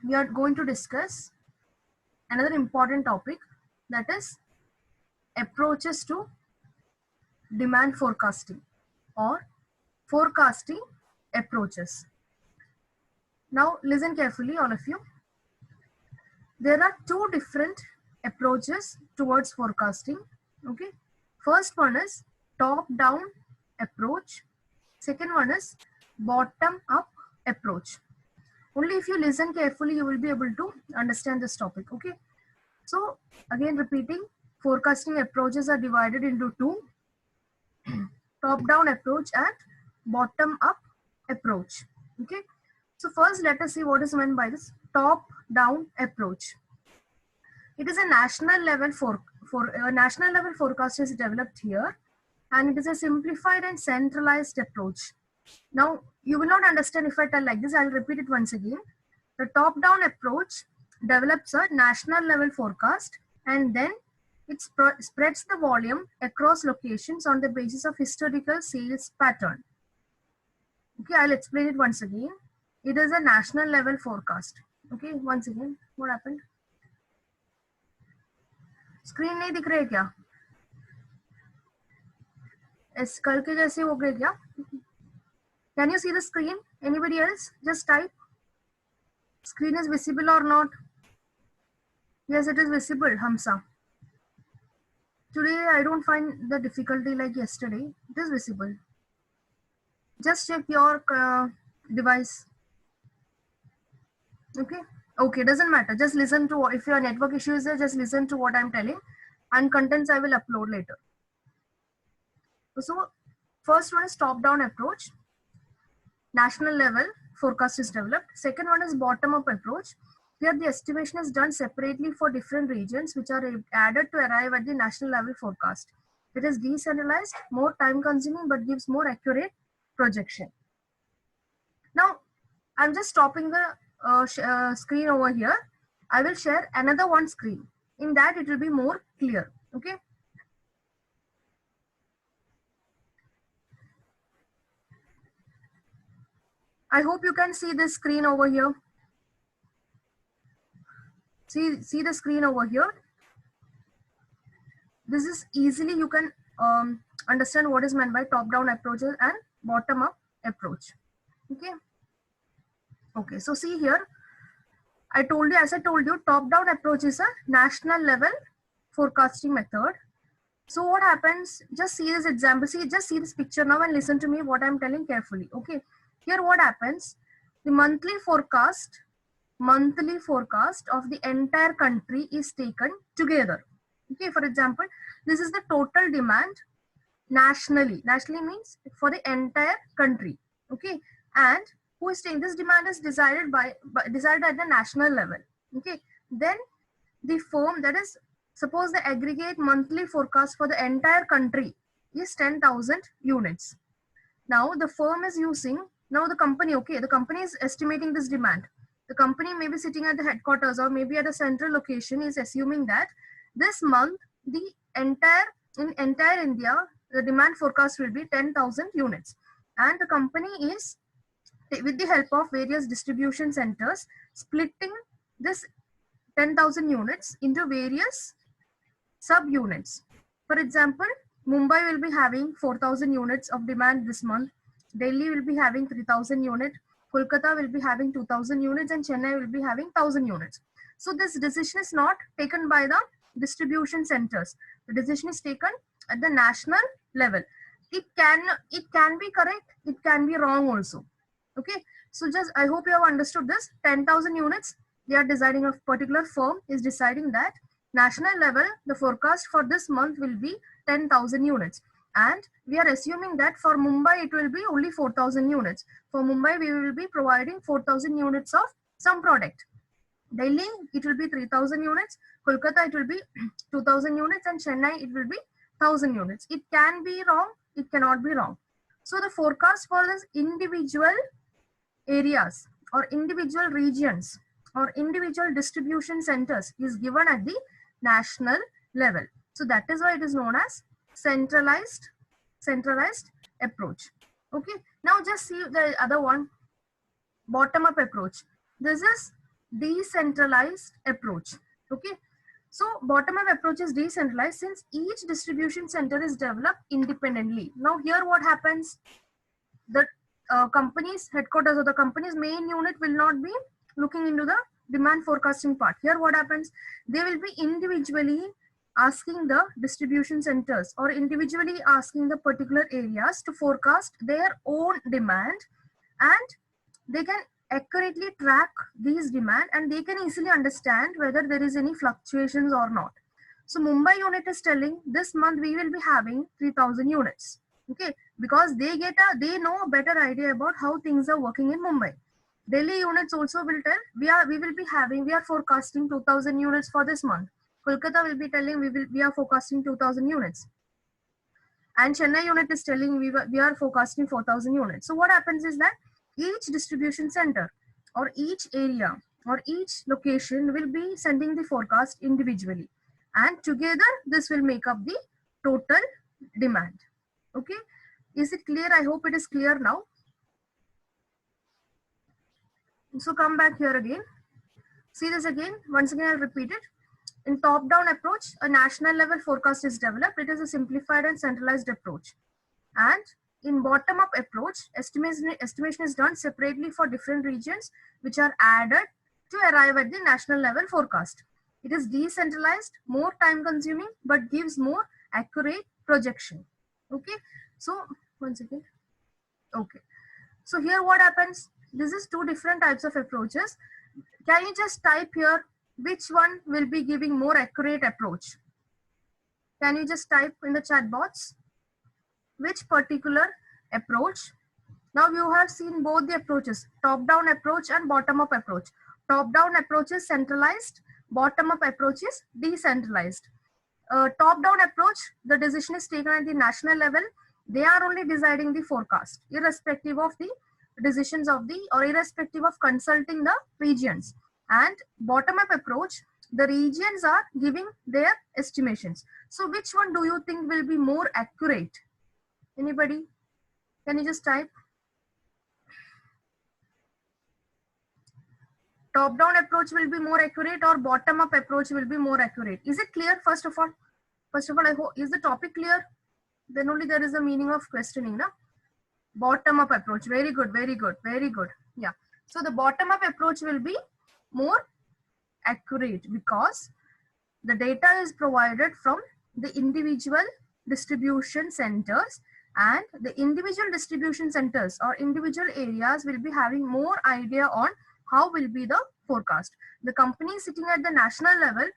we are going to discuss another important topic, that is approaches to demand forecasting or forecasting approaches. Now listen carefully, all of you. There are two different approaches towards forecasting. Okay, first one is top down approach, second one is bottom up approach. Only if you listen carefully you will be able to understand this topic. Okay, so again repeating, forecasting approaches are divided into two: top down approach and bottom up approach. Okay, so first let us see what is meant by this top down approach. It is a national level national level forecast is developed here, and it is a simplified and centralized approach. Now you will not understand if I tell like this. I'll repeat it once again. The top down approach develops a national level forecast, and then it spreads the volume across locations on the basis of historical sales pattern. Okay, I'll explain it once again. It is a national level forecast. Okay, once again, what happened? Screen नहीं दिख रही है क्या? इस कल के जैसे हो गए क्या? Can you see the screen? Anybody else? Just type. Screen is visible or not? Yes, it is visible, Hamsa. Today I don't find the difficulty like yesterday. It is visible. Just check your device. Okay. Okay, doesn't matter. Just listen to if your network issue is there, just listen to what I'm telling, and contents I will upload later. So first one is top down approach. National level forecast is developed. Second one is bottom up approach. Here the estimation is done separately for different regions which are added to arrive at the national level forecast. It is decentralized, more time consuming, but gives more accurate projection. Now I'm just stopping the screen over here. I will share another one screen. In that it will be more clear. Okay. I hope you can see this screen over here. See the screen over here. This is easily you can understand what is meant by top-down approaches and bottom-up approach. Okay. Okay. So see here, as I told you, top-down approach is a national level forecasting method. So what happens? Just see this example. Just see this picture now and listen to me what I'm telling carefully. Okay. Here what happens? The monthly forecast of the entire country is taken together. Okay, for example, this is the total demand nationally. Nationally means for the entire country. Okay, and who is taking this demand is decided at the national level. Okay, then the firm, that is, suppose the aggregate monthly forecast for the entire country is 10,000 units. Now the firm is using, now the company, okay, the company is estimating this demand. The company may be sitting at the headquarters or maybe at a central location, is assuming that this month in entire India the demand forecast will be 10,000 units, and the company is, with the help of various distribution centers, splitting this 10,000 units into various sub-units. For example, Mumbai will be having 4,000 units of demand this month, Delhi will be having 3,000 units, Kolkata will be having 2,000 units, and Chennai will be having 1,000 units. So this decision is not taken by the distribution centers. The decision is taken at the national level. It can be correct, it can be wrong also. Okay, so just I hope you have understood this. 10,000 units, they are deciding, a particular firm is deciding that national level the forecast for this month will be 10,000 units, and we are assuming that for Mumbai it will be only 4,000 units. For Mumbai we will be providing 4,000 units of some product. Delhi it will be 3,000 units, Kolkata it will be 2,000 units, and Chennai it will be 1,000 units. It can be wrong, it cannot be wrong. So the forecast for this individual areas or individual regions or individual distribution centers is given at the national level. So that is why it is known as centralized approach. Okay, now just see the other one, bottom up approach. This is decentralized approach. Okay, so bottom up approach is decentralized since each distribution center is developed independently. Now here what happens, the company's headquarters or the company's main unit will not be looking into the demand forecasting part. Here what happens, they will be individually asking the distribution centers or individually asking the particular areas to forecast their own demand, and they can accurately track these demand and they can easily understand whether there is any fluctuations or not. So Mumbai unit is telling this month we will be having 3000 units. Okay, because they know a better idea about how things are working in Mumbai. Delhi units also will tell we are forecasting 2000 units for this month. Kolkata will be telling we are forecasting 2000 units. And Chennai unit is telling we are forecasting 4000 units. So what happens is that each distribution center or each area or each location will be sending the forecast individually, and together this will make up the total demand. Okay, is it clear? I hope it is clear now. So come back here again, see this again, once again I'll repeat it. In top-down approach, a national level forecast is developed. It is a simplified and centralized approach. And in bottom-up approach, estimation is done separately for different regions, which are added to arrive at the national level forecast. It is decentralized, more time-consuming, but gives more accurate projection. Okay, so once again, okay. So here what happens? This is two different types of approaches. Can you just type here which one will be giving more accurate approach? Can you just type in the chat box which particular approach? Now you have seen both the approaches, top-down approach and bottom-up approach. Top-down approach is centralized, bottom-up approach is decentralized. Top-down approach, the decision is taken at the national level. They are only deciding the forecast, irrespective of the decisions of the or irrespective of consulting the regions. And bottom-up approach, the regions are giving their estimations. So which one do you think will be more accurate? Anybody? Can you just type? Top-down approach will be more accurate or bottom-up approach will be more accurate? Is it clear? First of all, I hope, is the topic clear? Then only there is a meaning of questioning, na? Bottom-up approach. Very good, very good, very good. Yeah. So the bottom-up approach will be more accurate because the data is provided from the individual distribution centers, and the individual distribution centers or individual areas will be having more idea on how will be the forecast. The company sitting at the national level,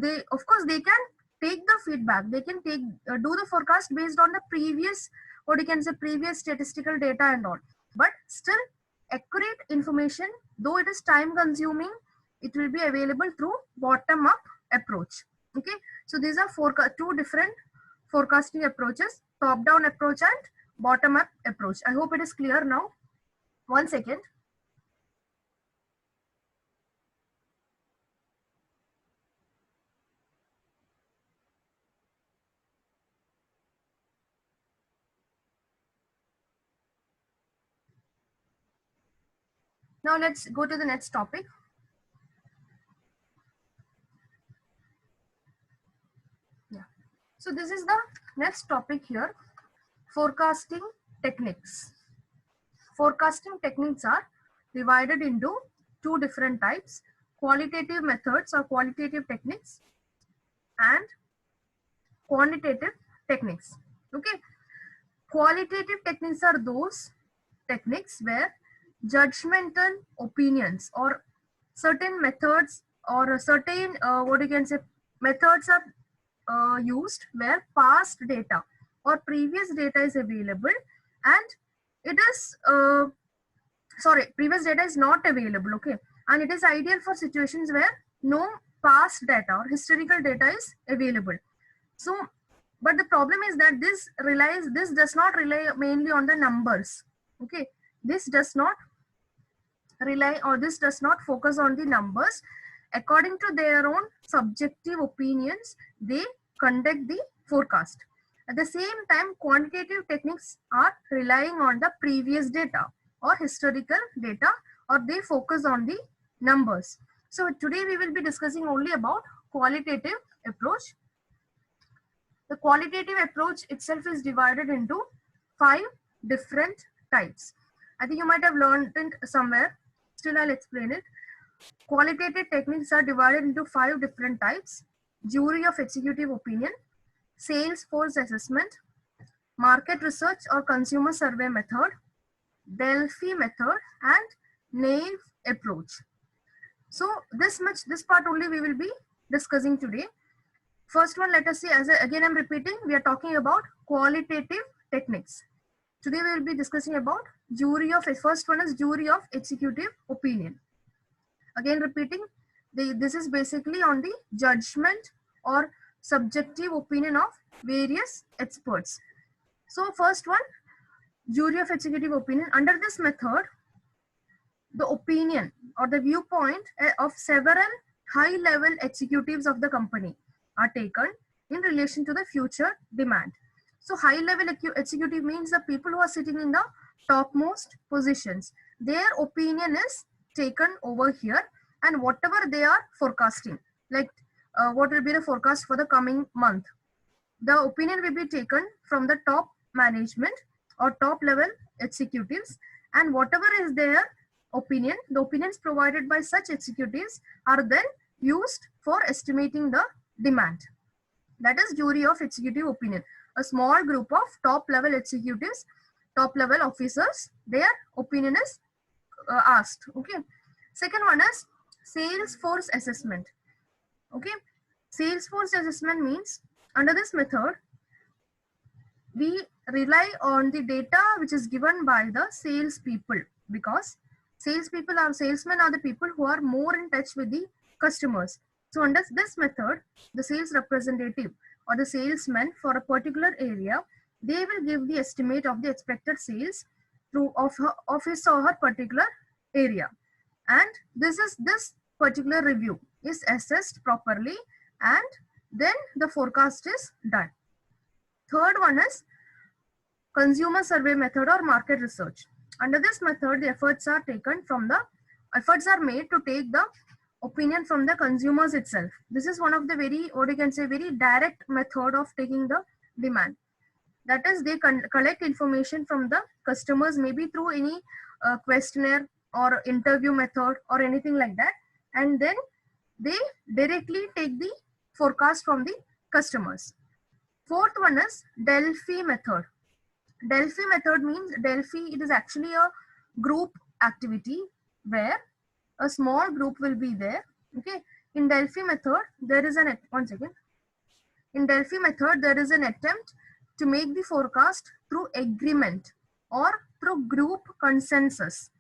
they of course they can take the feedback, they can take do the forecast based on the previous, what you can say, previous statistical data and all, but still accurate information, though it is time consuming, it will be available through bottom up approach. Okay, so these are two different forecasting approaches, top down approach and bottom up approach. I hope it is clear now. One second. Now let's go to the next topic. Yeah. So this is the next topic here, forecasting techniques. Forecasting techniques are divided into two different types, qualitative methods or qualitative techniques and quantitative techniques. Okay. Qualitative techniques are those techniques where judgmental opinions or certain methods or certain what you can say methods are used where past data or previous data is available, and it is previous data is not available. Okay, and it is ideal for situations where no past data or historical data is available. So but the problem is that this does not rely mainly on the numbers. Okay, this does not rely or this does not focus on the numbers. According to their own subjective opinions, they conduct the forecast. At the same time, quantitative techniques are relying on the previous data or historical data, or they focus on the numbers. So today we will be discussing only about qualitative approach. The qualitative approach itself is divided into 5 different types. I think you might have learned it somewhere. Still, I'll explain it. Qualitative techniques are divided into 5 different types: jury of executive opinion, sales force assessment, market research or consumer survey method, Delphi method, and Naive approach. So this part only we will be discussing today. First one, let us see, again I'm repeating, we are talking about qualitative techniques. Today we will be discussing about first one is jury of executive opinion. Again repeating, this is basically on the judgment or subjective opinion of various experts. So first one, jury of executive opinion. Under this method, the opinion or the viewpoint of several high-level executives of the company are taken in relation to the future demand. So high-level executive means the people who are sitting in the topmost positions. Their opinion is taken over here, and whatever they are forecasting, like what will be the forecast for the coming month, the opinion will be taken from the top management or top level executives, and whatever is their opinion, the opinions provided by such executives are then used for estimating the demand. That is jury of executive opinion. A small group of top level executives, top level officers, their opinion is asked. Okay. Second one is sales force assessment. Okay. Sales force assessment means under this method, we rely on the data which is given by the salespeople, because salesmen are the people who are more in touch with the customers. So under this method, the sales representative or the salesman for a particular area, they will give the estimate of the expected sales of his or her particular area, and this particular review is assessed properly, and then the forecast is done. Third one is consumer survey method or market research. Under this method, the efforts are made to take the opinion from the consumers itself. This is one of the very direct method of taking the demand. That is, they collect information from the customers, maybe through any questionnaire or interview method or anything like that, and then they directly take the forecast from the customers. Fourth one is Delphi method. Delphi method means it is actually a group activity where a small group will be there. Okay. In Delphi method, there is an attempt to make the forecast through agreement or through group consensus.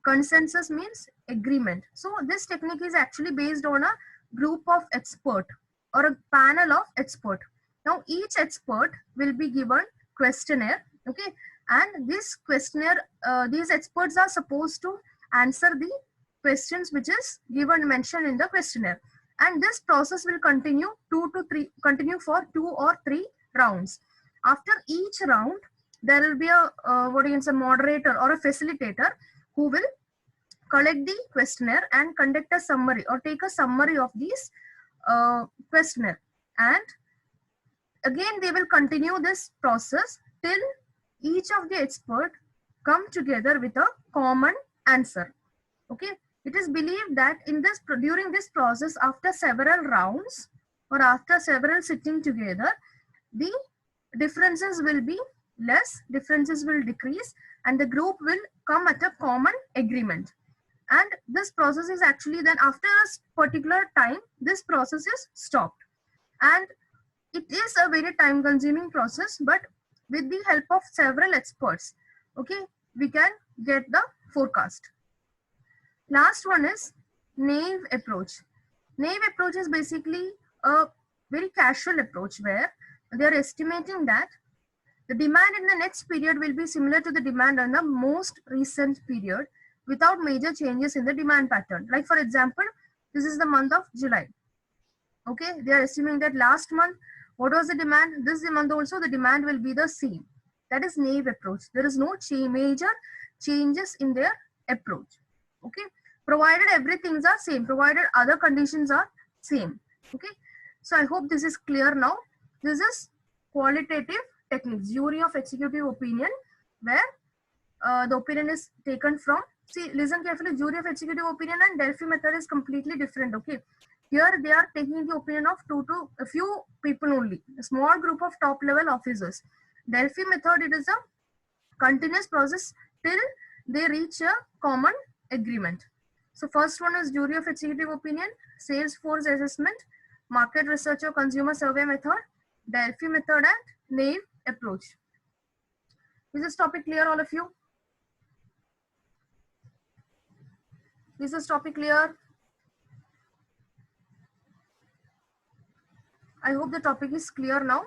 Consensus means agreement. So this technique is actually based on a group of expert or a panel of expert. Now each expert will be given questionnaire. Okay, and this questionnaire, these experts are supposed to answer the questions which is mentioned in the questionnaire, and this process will continue for 2 or 3 rounds. After each round, there will be a moderator or a facilitator who will collect the questionnaire and conduct a summary or take a summary of these questionnaire, and again they will continue this process till each of the expert come together with a common answer. Okay, it is believed that during this process, after several rounds or after several sitting together, the differences will be less, differences will decrease, and the group will come at a common agreement. And this process is actually then, after a particular time, this process is stopped, and it is a very time consuming process, but with the help of several experts, okay, we can get the forecast. Last one is Naive approach. Naive approach is basically a very casual approach where they are estimating that the demand in the next period will be similar to the demand in the most recent period without major changes in the demand pattern. Like for example, this is the month of July. Okay, they are assuming that last month, what was the demand? This month also the demand will be the same. That is Naive approach. There is no major changes in their approach. Okay, provided everything are same, provided other conditions are same. Okay, so I hope this is clear now. This is qualitative techniques, jury of executive opinion, where the opinion is taken from, see, listen carefully, jury of executive opinion and Delphi method is completely different. Okay, here they are taking the opinion of two to a few people only, a small group of top level officers. Delphi method, it is a continuous process till they reach a common agreement. So first one is jury of executive opinion, sales force assessment, market research or consumer survey method, Delphi method and naive approach. Is this topic clear, all of you? Is this topic clear? I hope the topic is clear now.